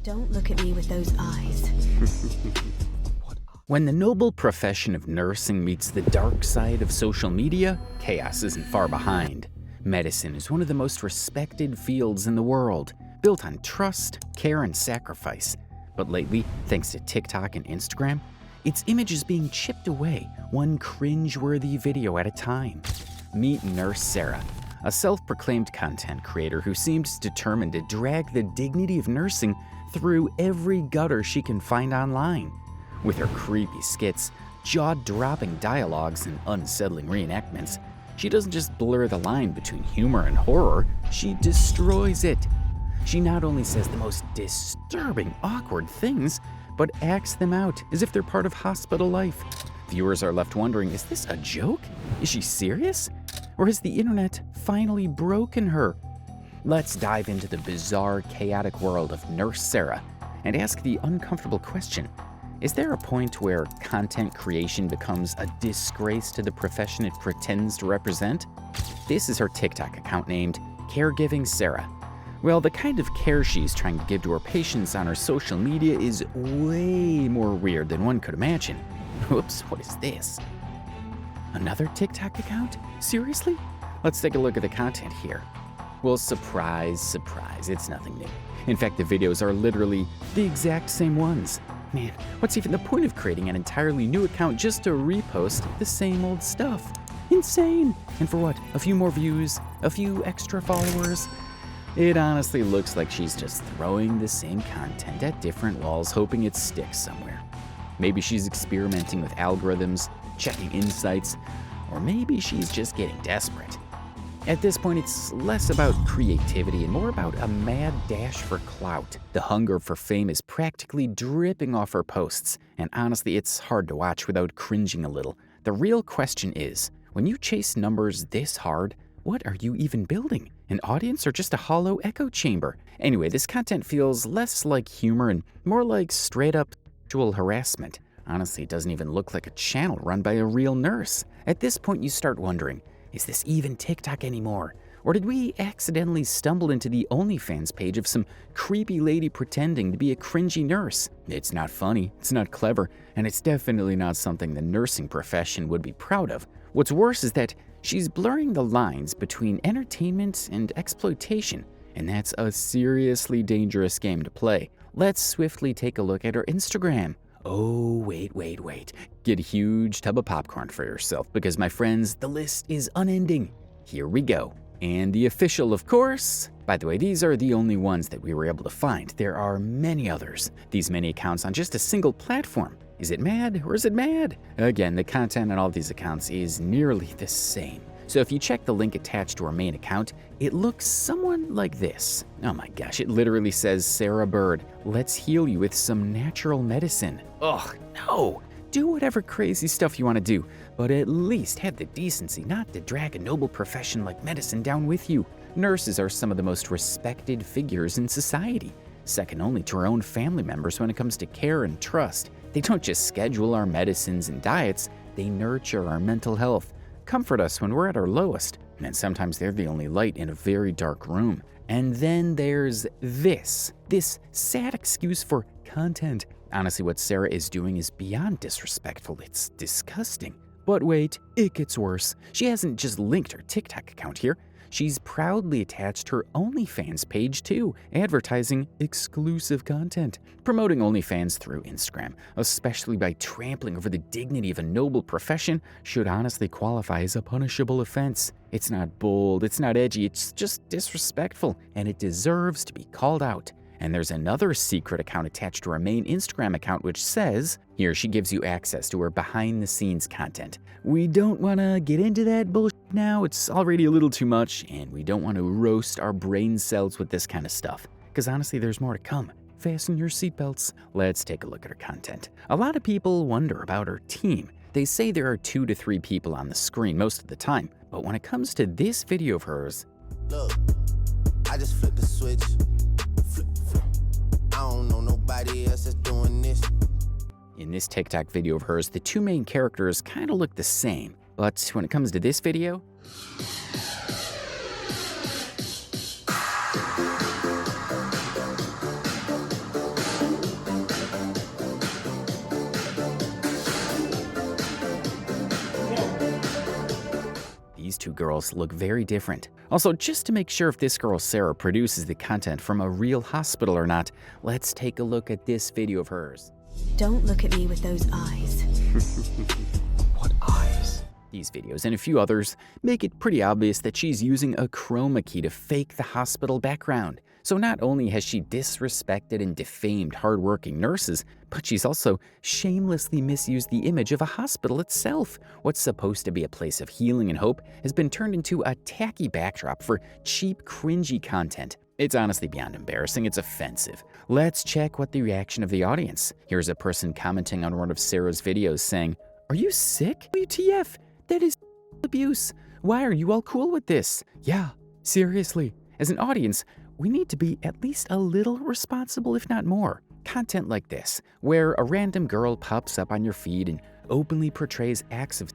Don't look at me with those eyes. When the noble profession of nursing meets the dark side of social media, chaos isn't far behind. Medicine is one of the most respected fields in the world, built on trust, care, and sacrifice. But lately, thanks to TikTok and Instagram, its image is being chipped away, one cringe-worthy video at a time. Meet Nurse Sara, a self-proclaimed content creator who seems determined to drag the dignity of nursing through every gutter she can find online. With her creepy skits, jaw-dropping dialogues, and unsettling reenactments, she doesn't just blur the line between humor and horror, she destroys it. She not only says the most disturbing, awkward things, but acts them out as if they're part of hospital life. Viewers are left wondering, is this a joke? Is she serious? Or has the internet finally broken her? Let's dive into the bizarre, chaotic world of Nurse Sara and ask the uncomfortable question: is there a point where content creation becomes a disgrace to the profession it pretends to represent? This is her TikTok account named Caregiving Sara. Well, the kind of care she's trying to give to her patients on her social media is way more weird than one could imagine. Whoops, what is this? Another TikTok account? Seriously? Let's take a look at the content here. Well, surprise, surprise, it's nothing new. In fact, the videos are literally the exact same ones. Man, what's even the point of creating an entirely new account just to repost the same old stuff? Insane! And for what? A few more views? A few extra followers? It honestly looks like she's just throwing the same content at different walls, hoping it sticks somewhere. Maybe she's experimenting with algorithms, checking insights, or maybe she's just getting desperate. At this point, it's less about creativity and more about a mad dash for clout. The hunger for fame is practically dripping off her posts, and honestly, it's hard to watch without cringing a little. The real question is, when you chase numbers this hard, what are you even building? An audience or just a hollow echo chamber? Anyway, this content feels less like humor and more like straight-up sexual harassment. Honestly, it doesn't even look like a channel run by a real nurse. At this point, you start wondering, is this even TikTok anymore? Or did we accidentally stumble into the OnlyFans page of some creepy lady pretending to be a cringy nurse? It's not funny, it's not clever, and it's definitely not something the nursing profession would be proud of. What's worse is that she's blurring the lines between entertainment and exploitation, and that's a seriously dangerous game to play. Let's swiftly take a look at her Instagram. Oh, wait. Get a huge tub of popcorn for yourself because, my friends, the list is unending. Here we go. And the official, of course. By the way, these are the only ones that we were able to find. There are many others. These many accounts on just a single platform. Is it mad or is it mad? Again, the content on all these accounts is nearly the same. So if you check the link attached to our main account, it looks somewhat like this. Oh my gosh, it literally says, Sara Bird, let's heal you with some natural medicine. Ugh, no. Do whatever crazy stuff you want to do, but at least have the decency not to drag a noble profession like medicine down with you. Nurses are some of the most respected figures in society, second only to our own family members when it comes to care and trust. They don't just schedule our medicines and diets, they nurture our mental health, comfort us when we're at our lowest, and sometimes they're the only light in a very dark room. And then there's this sad excuse for content. Honestly, what Sara is doing is beyond disrespectful. It's disgusting. But wait, it gets worse. She hasn't just linked her TikTok account here. She's proudly attached her OnlyFans page too, advertising exclusive content. Promoting OnlyFans through Instagram, especially by trampling over the dignity of a noble profession, should honestly qualify as a punishable offense. It's not bold, it's not edgy, it's just disrespectful, and it deserves to be called out. And there's another secret account attached to her main Instagram account which says, here she gives you access to her behind-the-scenes content. We don't want to get into that bullshit now, it's already a little too much, and we don't want to roast our brain cells with this kind of stuff. Because honestly, there's more to come. Fasten your seatbelts. Let's take a look at her content. A lot of people wonder about her team. They say there are 2 to 3 people on the screen most of the time, but when it comes to this video of hers, look, I just flipped the switch. I don't know nobody else that's doing this. In this TikTok video of hers, the 2 main characters kind of look the same. But when it comes to this video, two girls look very different. Also, just to make sure if this girl Sara produces the content from a real hospital or not, let's take a look at this video of hers. Don't look at me with those eyes. What eyes? These videos and a few others make it pretty obvious that she's using a chroma key to fake the hospital background. So not only has she disrespected and defamed hardworking nurses, but she's also shamelessly misused the image of a hospital itself. What's supposed to be a place of healing and hope has been turned into a tacky backdrop for cheap, cringy content. It's honestly beyond embarrassing. It's offensive. Let's check what the reaction of the audience. Here's a person commenting on one of Sara's videos saying, "Are you sick? WTF? That is abuse. Why are you all cool with this? Yeah, seriously." As an audience, we need to be at least a little responsible, if not more. Content like this, where a random girl pops up on your feed and openly portrays acts of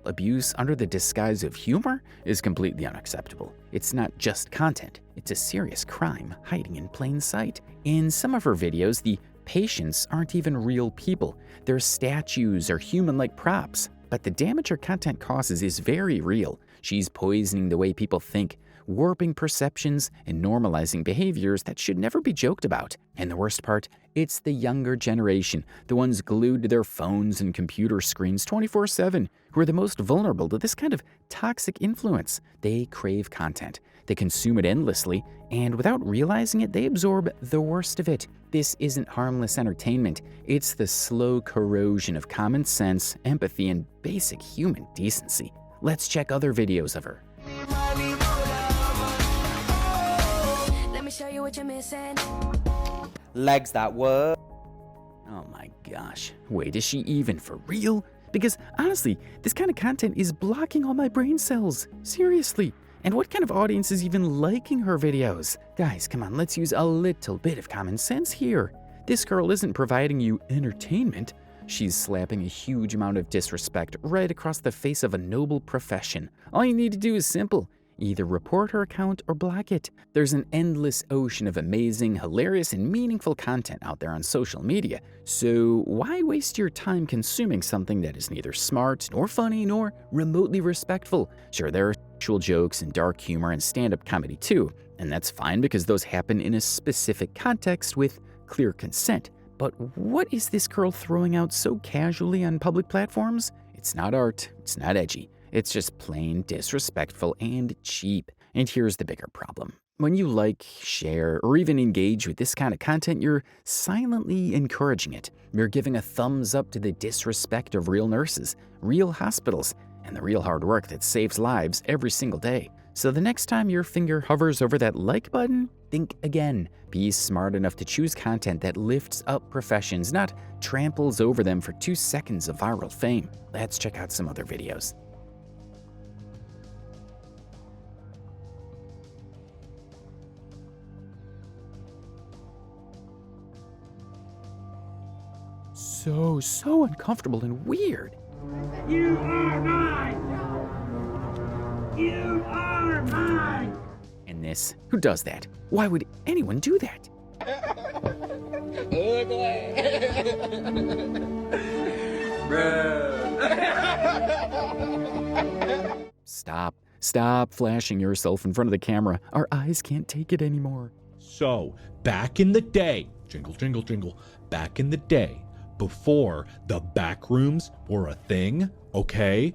abuse under the disguise of humor, is completely unacceptable. It's not just content, it's a serious crime hiding in plain sight. In some of her videos, the patients aren't even real people. They're statues or human-like props. But the damage her content causes is very real. She's poisoning the way people think, warping perceptions, and normalizing behaviors that should never be joked about. And the worst part, it's the younger generation, the ones glued to their phones and computer screens 24/7, who are the most vulnerable to this kind of toxic influence. They crave content. They consume it endlessly, and without realizing it, they absorb the worst of it. This isn't harmless entertainment. It's the slow corrosion of common sense, empathy, and basic human decency. Let's check other videos of her. Let me show you what you're missing. Legs that work. Oh my gosh. Wait, is she even for real? Because honestly, this kind of content is blocking all my brain cells. Seriously. And what kind of audience is even liking her videos? Guys, come on, let's use a little bit of common sense here. This girl isn't providing you entertainment. She's slapping a huge amount of disrespect right across the face of a noble profession. All you need to do is simple. Either report her account or block it. There's an endless ocean of amazing, hilarious, and meaningful content out there on social media. So why waste your time consuming something that is neither smart, nor funny, nor remotely respectful? Sure, there are sexual jokes and dark humor and stand-up comedy too, and that's fine because those happen in a specific context with clear consent. But what is this girl throwing out so casually on public platforms? It's not art, it's not edgy. It's just plain disrespectful and cheap. And here's the bigger problem. When you like, share, or even engage with this kind of content, you're silently encouraging it. You're giving a thumbs up to the disrespect of real nurses, real hospitals, and the real hard work that saves lives every single day. So the next time your finger hovers over that like button, think again. Be smart enough to choose content that lifts up professions, not tramples over them for 2 seconds of viral fame. Let's check out some other videos. So uncomfortable and weird. You are mine! You are mine! And this, who does that? Why would anyone do that? Stop flashing yourself in front of the camera. Our eyes can't take it anymore. So, back in the day, jingle, jingle, jingle, back in the day, before the back rooms were a thing, okay?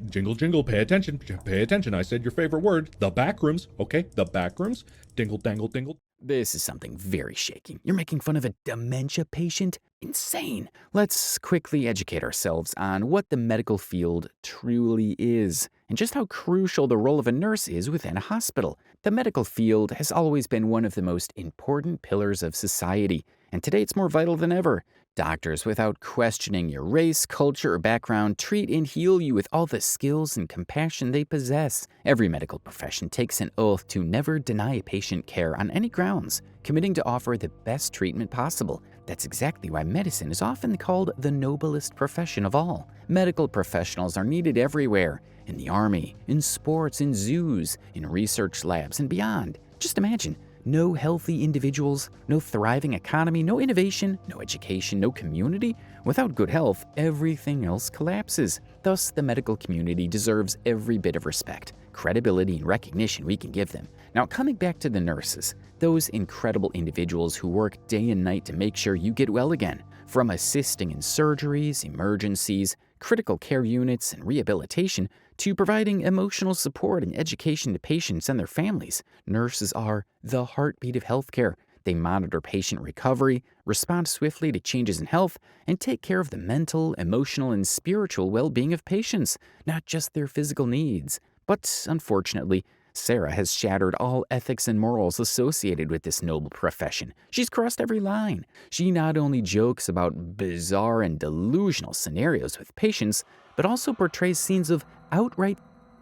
Jingle, jingle, pay attention, I said your favorite word, the back rooms, okay? The back rooms, dingle, dangle, dingle. This is something very shaking. You're making fun of a dementia patient? Insane. Let's quickly educate ourselves on what the medical field truly is, and just how crucial the role of a nurse is within a hospital. The medical field has always been one of the most important pillars of society, and today it's more vital than ever. Doctors, without questioning your race, culture, or background, treat and heal you with all the skills and compassion they possess. Every medical profession takes an oath to never deny a patient care on any grounds, committing to offer the best treatment possible. That's exactly why medicine is often called the noblest profession of all. Medical professionals are needed everywhere, in the army, in sports, in zoos, in research labs, and beyond. Just imagine. No healthy individuals, no thriving economy, no innovation, no education, no community. Without good health, everything else collapses. Thus, the medical community deserves every bit of respect, credibility and recognition we can give them. Now, coming back to the nurses, those incredible individuals who work day and night to make sure you get well again. From assisting in surgeries, emergencies, critical care units, and rehabilitation, to providing emotional support and education to patients and their families, nurses are the heartbeat of healthcare. They monitor patient recovery, respond swiftly to changes in health, and take care of the mental, emotional, and spiritual well-being of patients, not just their physical needs. But unfortunately, Sara has shattered all ethics and morals associated with this noble profession. She's crossed every line. She not only jokes about bizarre and delusional scenarios with patients, but also portrays scenes of outright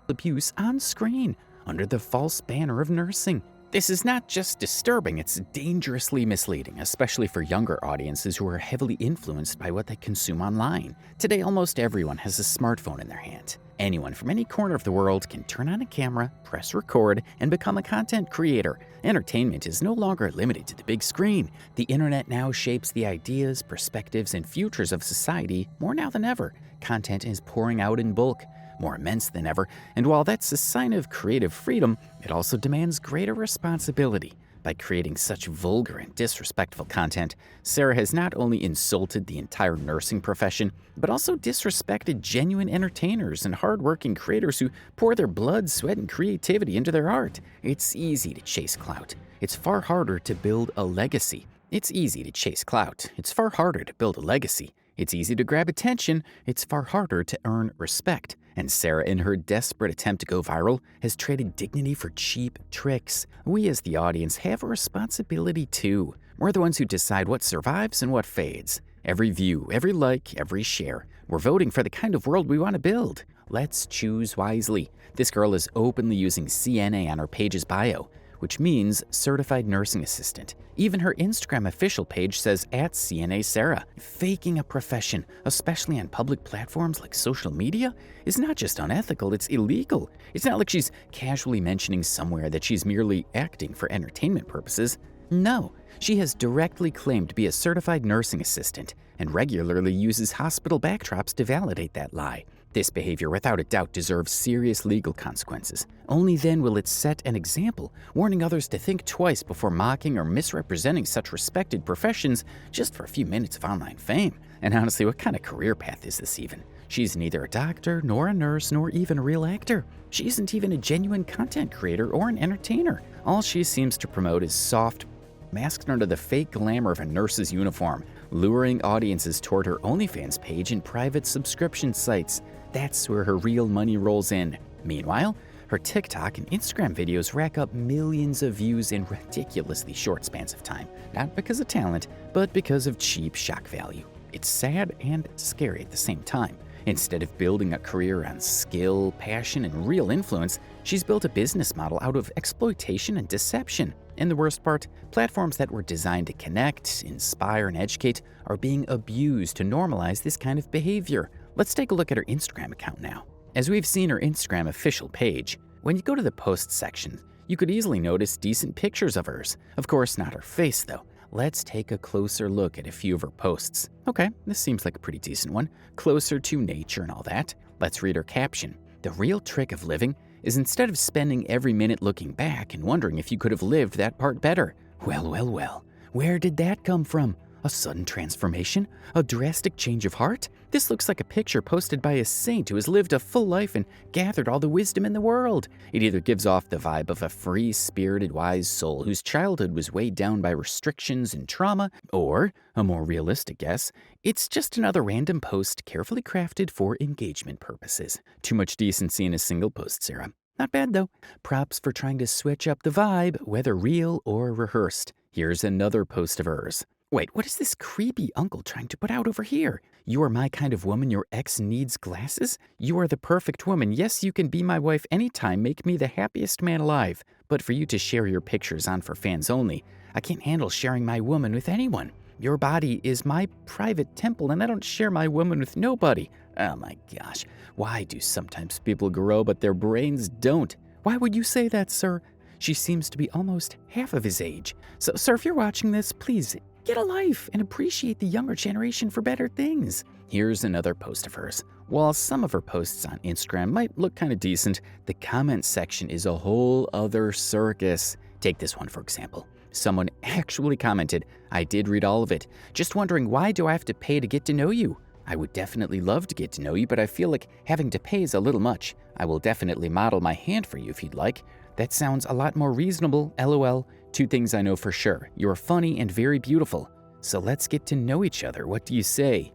abuse on screen under the false banner of nursing. This is not just disturbing, it's dangerously misleading, especially for younger audiences who are heavily influenced by what they consume online. Today, almost everyone has a smartphone in their hand. Anyone from any corner of the world can turn on a camera, press record, and become a content creator. Entertainment is no longer limited to the big screen. The internet now shapes the ideas, perspectives, and futures of society more now than ever. Content is pouring out in bulk, more immense than ever, and while that's a sign of creative freedom, it also demands greater responsibility. By creating such vulgar and disrespectful content, Sara has not only insulted the entire nursing profession, but also disrespected genuine entertainers and hardworking creators who pour their blood, sweat, and creativity into their art. It's easy to chase clout. It's far harder to build a legacy. It's easy to chase clout. It's far harder to build a legacy. It's easy to grab attention. It's far harder to earn respect. And Sara, in her desperate attempt to go viral, has traded dignity for cheap tricks. We as the audience have a responsibility too. We're the ones who decide what survives and what fades. Every view, every like, every share. We're voting for the kind of world we want to build. Let's choose wisely. This girl is openly using CNA on her page's bio, which means Certified Nursing Assistant. Even her Instagram official page says @CNA Sara. Faking a profession, especially on public platforms like social media, is not just unethical, it's illegal. It's not like she's casually mentioning somewhere that she's merely acting for entertainment purposes. No, she has directly claimed to be a certified nursing assistant and regularly uses hospital backdrops to validate that lie. This behavior, without a doubt, deserves serious legal consequences. Only then will it set an example, warning others to think twice before mocking or misrepresenting such respected professions just for a few minutes of online fame. And honestly, what kind of career path is this even? She's neither a doctor, nor a nurse, nor even a real actor. She isn't even a genuine content creator or an entertainer. All she seems to promote is soft, masked under the fake glamour of a nurse's uniform, luring audiences toward her OnlyFans page and private subscription sites. That's where her real money rolls in. Meanwhile, her TikTok and Instagram videos rack up millions of views in ridiculously short spans of time. Not because of talent, but because of cheap shock value. It's sad and scary at the same time. Instead of building a career on skill, passion, and real influence, she's built a business model out of exploitation and deception. And the worst part, platforms that were designed to connect, inspire, and educate are being abused to normalize this kind of behavior. Let's take a look at her Instagram account now. As we've seen her Instagram official page, when you go to the posts section, you could easily notice decent pictures of hers. Of course, not her face though. Let's take a closer look at a few of her posts. Okay, this seems like a pretty decent one. Closer to nature and all that. Let's read her caption. The real trick of living is instead of spending every minute looking back and wondering if you could have lived that part better. Well, where did that come from? A sudden transformation? A drastic change of heart? This looks like a picture posted by a saint who has lived a full life and gathered all the wisdom in the world. It either gives off the vibe of a free-spirited, wise soul whose childhood was weighed down by restrictions and trauma, or, a more realistic guess, it's just another random post carefully crafted for engagement purposes. Too much decency in a single post, Sara. Not bad, though. Props for trying to switch up the vibe, whether real or rehearsed. Here's another post of hers. Wait, what is this creepy uncle trying to put out over here? You are my kind of woman, your ex needs glasses? You are the perfect woman. Yes, you can be my wife anytime, make me the happiest man alive. But for you to share your pictures on for fans only, I can't handle sharing my woman with anyone. Your body is my private temple and I don't share my woman with nobody. Oh my gosh, why do sometimes people grow but their brains don't? Why would you say that, sir? She seems to be almost half of his age. So, sir, if you're watching this, please Get a life and appreciate the younger generation for better things. Here's another post of hers. While some of her posts on Instagram might look kind of decent, the comment section is a whole other circus. Take this one, for example. Someone actually commented, "I did read all of it. Just wondering, why do I have to pay to get to know you? I would definitely love to get to know you, but I feel like having to pay is a little much. I will definitely model my hand for you if you'd like. That sounds a lot more reasonable, LOL. 2 things I know for sure. You're funny and very beautiful. So let's get to know each other. What do you say?"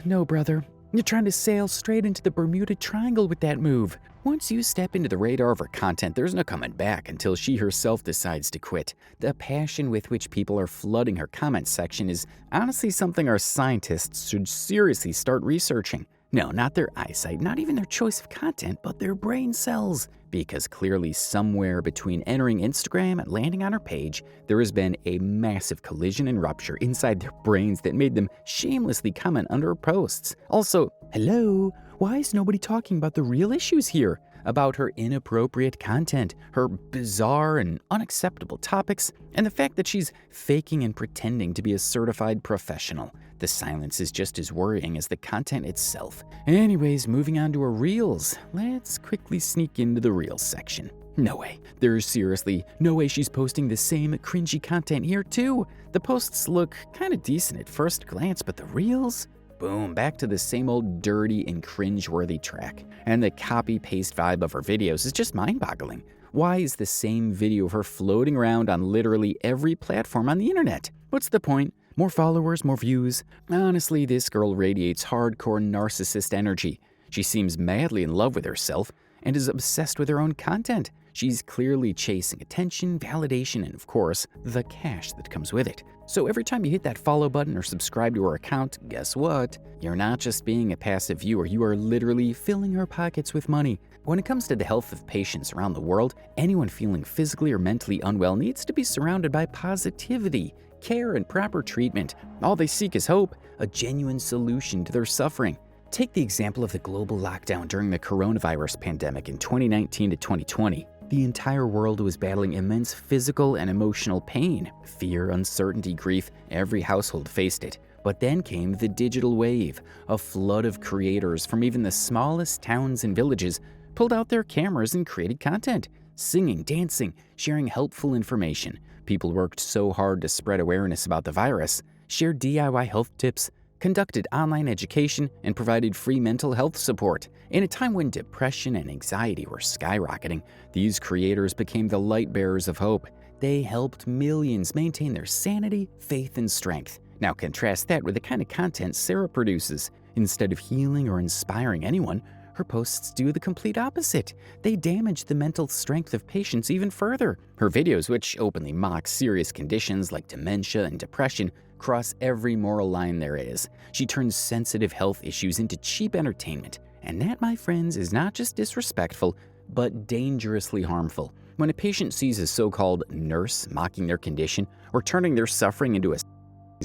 No, brother. You're trying to sail straight into the Bermuda Triangle with that move. Once you step into the radar of her content, there's no coming back until she herself decides to quit. The passion with which people are flooding her comment section is honestly something our scientists should seriously start researching. No, not their eyesight, not even their choice of content, but their brain cells. Because clearly somewhere between entering Instagram and landing on her page, there has been a massive collision and rupture inside their brains that made them shamelessly comment under her posts. Also, hello, why is nobody talking about the real issues here? About her inappropriate content, her bizarre and unacceptable topics, and the fact that she's faking and pretending to be a certified professional. The silence is just as worrying as the content itself. Anyways, moving on to her reels. Let's quickly sneak into the reels section. No way. There's seriously no way she's posting the same cringy content here too. The posts look kind of decent at first glance, but the reels? Boom, back to the same old dirty and cringe-worthy track. And the copy-paste vibe of her videos is just mind-boggling. Why is the same video of her floating around on literally every platform on the internet? What's the point? More followers, more views. Honestly, this girl radiates hardcore narcissist energy. She seems madly in love with herself and is obsessed with her own content. She's clearly chasing attention, validation, and of course, the cash that comes with it. So every time you hit that follow button or subscribe to her account, guess what? You're not just being a passive viewer, you are literally filling her pockets with money. When it comes to the health of patients around the world, anyone feeling physically or mentally unwell needs to be surrounded by positivity, care, and proper treatment. All they seek is hope, a genuine solution to their suffering. Take the example of the global lockdown during the coronavirus pandemic in 2019 to 2020. The entire world was battling immense physical and emotional pain. Fear, uncertainty, grief, every household faced it. But then came the digital wave. A flood of creators from even the smallest towns and villages pulled out their cameras and created content. Singing, dancing, sharing helpful information. People worked so hard to spread awareness about the virus, shared DIY health tips, conducted online education, and provided free mental health support. In a time when depression and anxiety were skyrocketing, these creators became the light bearers of hope. They helped millions maintain their sanity, faith, and strength. Now contrast that with the kind of content Sara produces. Instead of healing or inspiring anyone, her posts do the complete opposite. They damage the mental strength of patients even further. Her videos, which openly mock serious conditions like dementia and depression, cross every moral line there is. She turns sensitive health issues into cheap entertainment. And that, my friends, is not just disrespectful, but dangerously harmful. When a patient sees a so-called nurse mocking their condition or turning their suffering into a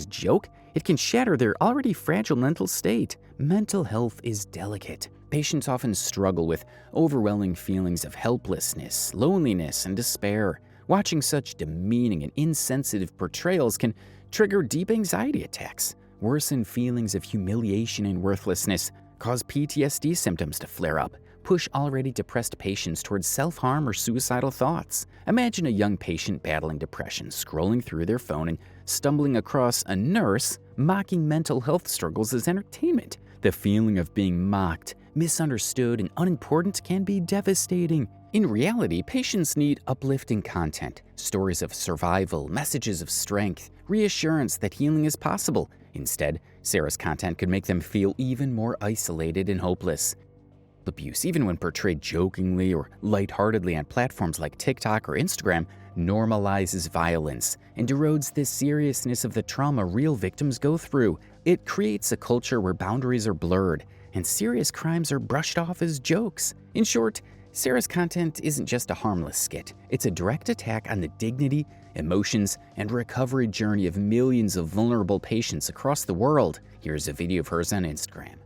joke, it can shatter their already fragile mental state. Mental health is delicate. Patients often struggle with overwhelming feelings of helplessness, loneliness, and despair. Watching such demeaning and insensitive portrayals can trigger deep anxiety attacks, worsen feelings of humiliation and worthlessness, cause PTSD symptoms to flare up, push already depressed patients towards self-harm or suicidal thoughts. Imagine a young patient battling depression, scrolling through their phone and stumbling across a nurse mocking mental health struggles as entertainment. The feeling of being mocked, misunderstood, and unimportant can be devastating. In reality, patients need uplifting content, stories of survival, messages of strength, reassurance that healing is possible. Instead, Sara's content could make them feel even more isolated and hopeless. Abuse, even when portrayed jokingly or lightheartedly on platforms like TikTok or Instagram, normalizes violence and erodes the seriousness of the trauma real victims go through. It creates a culture where boundaries are blurred and serious crimes are brushed off as jokes. In short, Sara's content isn't just a harmless skit. It's a direct attack on the dignity, emotions, and recovery journey of millions of vulnerable patients across the world. Here's a video of hers on Instagram.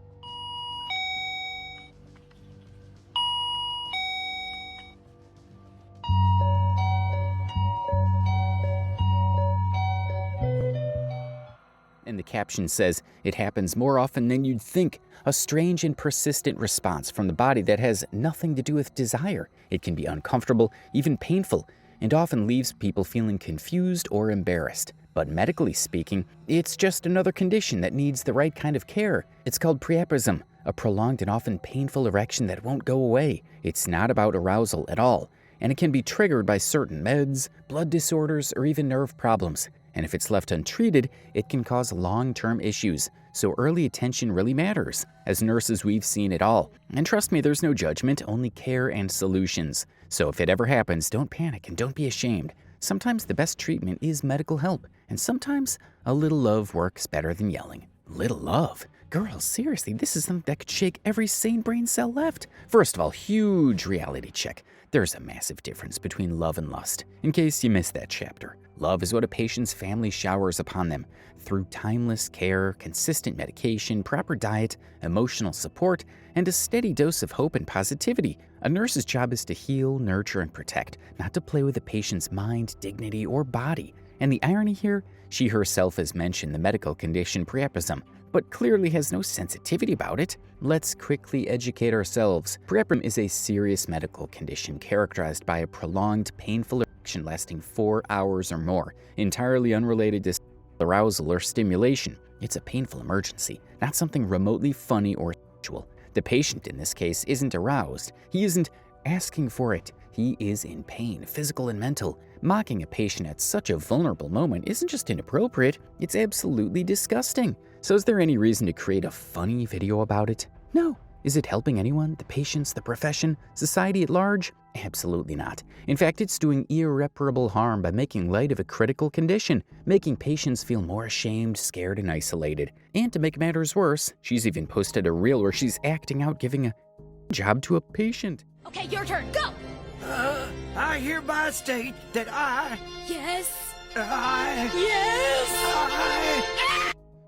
caption says, "It happens more often than you'd think. A strange and persistent response from the body that has nothing to do with desire. It can be uncomfortable, even painful, and often leaves people feeling confused or embarrassed. But medically speaking, it's just another condition that needs the right kind of care. It's called priapism, a prolonged and often painful erection that won't go away. It's not about arousal at all, and it can be triggered by certain meds, blood disorders, or even nerve problems. And if it's left untreated, it can cause long-term issues. So early attention really matters. As nurses, we've seen it all. And trust me, there's no judgment, only care and solutions. So if it ever happens, don't panic and don't be ashamed. Sometimes the best treatment is medical help, and sometimes a little love works better than yelling. Little love? Girl, seriously, this is something that could shake every sane brain cell left. First of all, huge reality check. There's a massive difference between love and lust, in case you missed that chapter. Love is what a patient's family showers upon them through timeless care, consistent medication, proper diet, emotional support, and a steady dose of hope and positivity. A nurse's job is to heal, nurture, and protect, not to play with a patient's mind, dignity, or body. And the irony here, she herself has mentioned the medical condition priapism, but clearly has no sensitivity about it. Let's quickly educate ourselves. Priapism is a serious medical condition characterized by a prolonged, painful erection lasting 4 hours or more, entirely unrelated to arousal or stimulation. It's a painful emergency, not something remotely funny or sexual. The patient in this case isn't aroused. He isn't asking for it. He is in pain, physical and mental. Mocking a patient at such a vulnerable moment isn't just inappropriate, it's absolutely disgusting. So is there any reason to create a funny video about it? No. Is it helping anyone? The patients, the profession, society at large? Absolutely not. In fact, it's doing irreparable harm by making light of a critical condition, making patients feel more ashamed, scared, and isolated. And to make matters worse, she's even posted a reel where she's acting out giving a job to a patient. Okay, your turn. Go. I hereby state that Yes. I...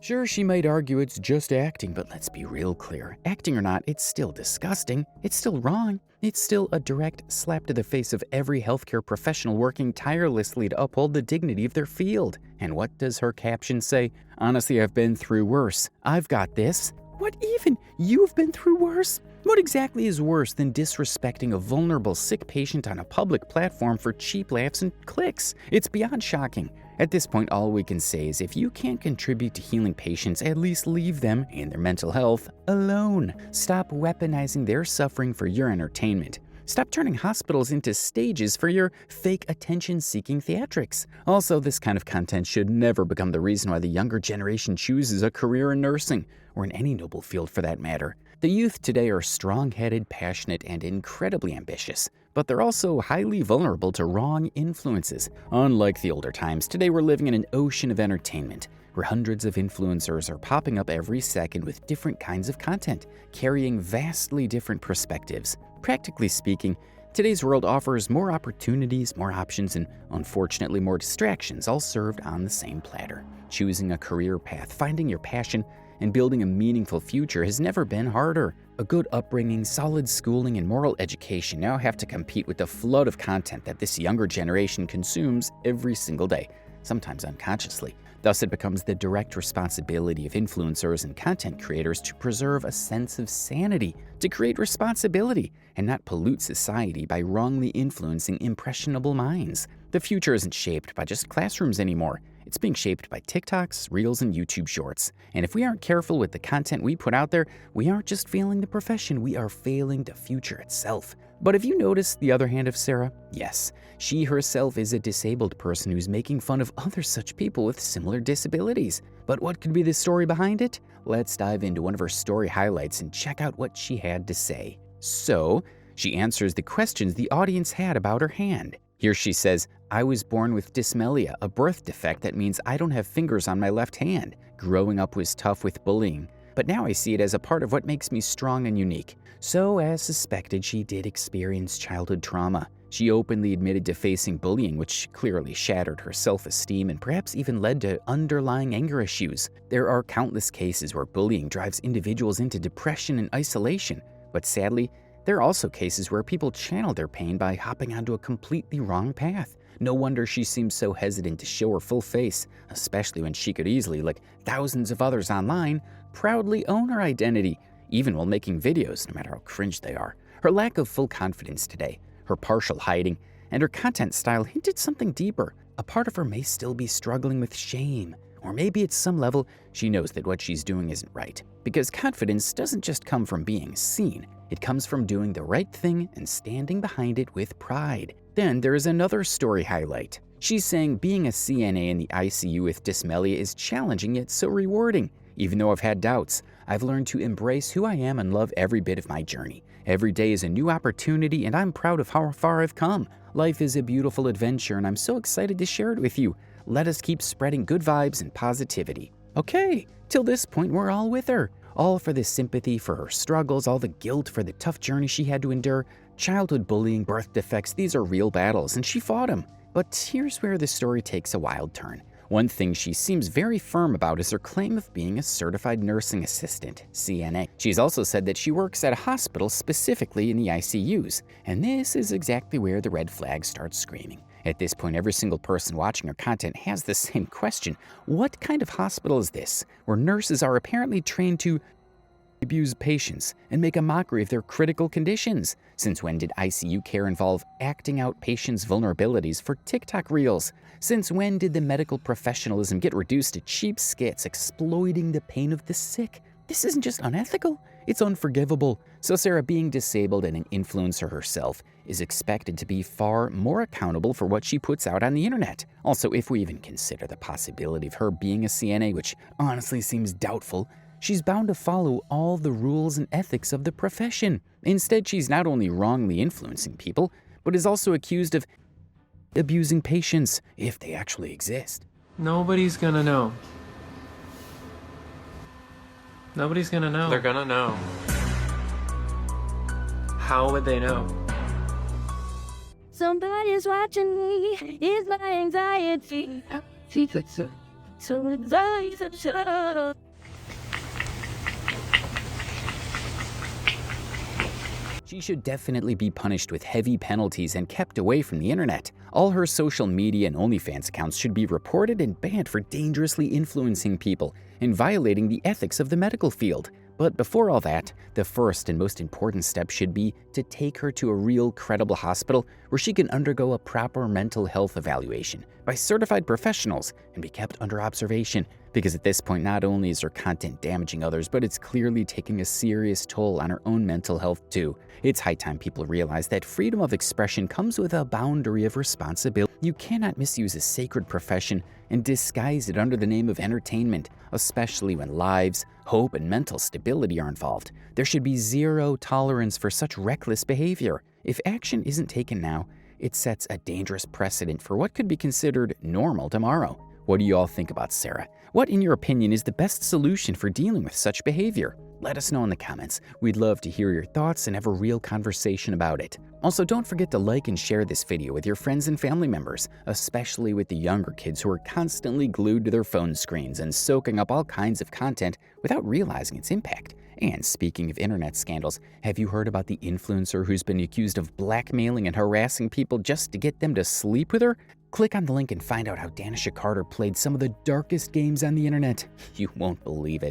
Sure, she might argue it's just acting, but let's be real clear. Acting or not, it's still disgusting. It's still wrong. It's still a direct slap to the face of every healthcare professional working tirelessly to uphold the dignity of their field. And what does her caption say? Honestly, I've been through worse. I've got this. What even? You've been through worse? What exactly is worse than disrespecting a vulnerable, sick patient on a public platform for cheap laughs and clicks? It's beyond shocking. At this point, all we can say is if you can't contribute to healing patients, at least leave them and their mental health alone. Stop weaponizing their suffering for your entertainment. Stop turning hospitals into stages for your fake attention-seeking theatrics. Also, this kind of content should never become the reason why the younger generation chooses a career in nursing, or in any noble field for that matter. The youth today are strong-headed, passionate, and incredibly ambitious, but they're also highly vulnerable to wrong influences. Unlike the older times, today we're living in an ocean of entertainment, where hundreds of influencers are popping up every second with different kinds of content, carrying vastly different perspectives. Practically speaking, today's world offers more opportunities, more options, and unfortunately more distractions, all served on the same platter. Choosing a career path, finding your passion, and building a meaningful future has never been harder. A good upbringing, solid schooling, and moral education now have to compete with the flood of content that this younger generation consumes every single day, sometimes unconsciously. Thus, it becomes the direct responsibility of influencers and content creators to preserve a sense of sanity, to create responsibility, and not pollute society by wrongly influencing impressionable minds. The future isn't shaped by just classrooms anymore. It's being shaped by TikToks, Reels, and YouTube Shorts. And if we aren't careful with the content we put out there, we aren't just failing the profession, we are failing the future itself. But have you noticed the other hand of Sara? Yes, she herself is a disabled person who's making fun of other such people with similar disabilities. But what could be the story behind it? Let's dive into one of her story highlights and check out what she had to say. So, she answers the questions the audience had about her hand. Here she says, I was born with dysmelia, a birth defect that means I don't have fingers on my left hand. Growing up was tough with bullying, but now I see it as a part of what makes me strong and unique. So, as suspected, she did experience childhood trauma. She openly admitted to facing bullying, which clearly shattered her self-esteem and perhaps even led to underlying anger issues. There are countless cases where bullying drives individuals into depression and isolation, but sadly, there are also cases where people channel their pain by hopping onto a completely wrong path. No wonder she seems so hesitant to show her full face, especially when she could easily, like thousands of others online, proudly own her identity, even while making videos, no matter how cringe they are. Her lack of full confidence today, her partial hiding, and her content style hinted something deeper. A part of her may still be struggling with shame, or maybe at some level she knows that what she's doing isn't right. Because confidence doesn't just come from being seen, it comes from doing the right thing and standing behind it with pride. Then there is another story highlight. She's saying being a CNA in the ICU with dysmelia is challenging yet so rewarding. Even though I've had doubts, I've learned to embrace who I am and love every bit of my journey. Every day is a new opportunity and I'm proud of how far I've come. Life is a beautiful adventure and I'm so excited to share it with you. Let us keep spreading good vibes and positivity. Okay, till this point we're all with her. All for the sympathy for her struggles, all the guilt for the tough journey she had to endure. Childhood bullying, birth defects, these are real battles and she fought them. But here's where the story takes a wild turn. One thing she seems very firm about is her claim of being a certified nursing assistant, CNA. She's also said that she works at a hospital specifically in the ICUs, and this is exactly where the red flag starts screaming. At this point, every single person watching her content has the same question. What kind of hospital is this, where nurses are apparently trained to abuse patients and make a mockery of their critical conditions? Since when did ICU care involve acting out patients' vulnerabilities for TikTok reels? Since when did the medical professionalism get reduced to cheap skits exploiting the pain of the sick? This isn't just unethical, it's unforgivable. So Sara, being disabled and an influencer herself, is expected to be far more accountable for what she puts out on the internet. Also, if we even consider the possibility of her being a CNA, which honestly seems doubtful, she's bound to follow all the rules and ethics of the profession. Instead, she's not only wrongly influencing people, but is also accused of abusing patients, if they actually exist. Nobody's gonna know. Nobody's gonna know. They're gonna know. How would they know? Somebody's watching me. Is my anxiety. So anxiety. She should definitely be punished with heavy penalties and kept away from the internet. All her social media and OnlyFans accounts should be reported and banned for dangerously influencing people and violating the ethics of the medical field. But before all that, the first and most important step should be to take her to a real, credible hospital where she can undergo a proper mental health evaluation by certified professionals and be kept under observation. Because at this point, not only is her content damaging others, but it's clearly taking a serious toll on her own mental health too. It's high time people realize that freedom of expression comes with a boundary of responsibility. You cannot misuse a sacred profession and disguise it under the name of entertainment, especially when lives, hope, and mental stability are involved. There should be zero tolerance for such reckless behavior. If action isn't taken now, it sets a dangerous precedent for what could be considered normal tomorrow. What do you all think about Sara? What, in your opinion, is the best solution for dealing with such behavior? Let us know in the comments. We'd love to hear your thoughts and have a real conversation about it. Also, don't forget to like and share this video with your friends and family members, especially with the younger kids who are constantly glued to their phone screens and soaking up all kinds of content without realizing its impact. And speaking of internet scandals, have you heard about the influencer who's been accused of blackmailing and harassing people just to get them to sleep with her? Click on the link and find out how Danisha Carter played some of the darkest games on the internet. You won't believe it.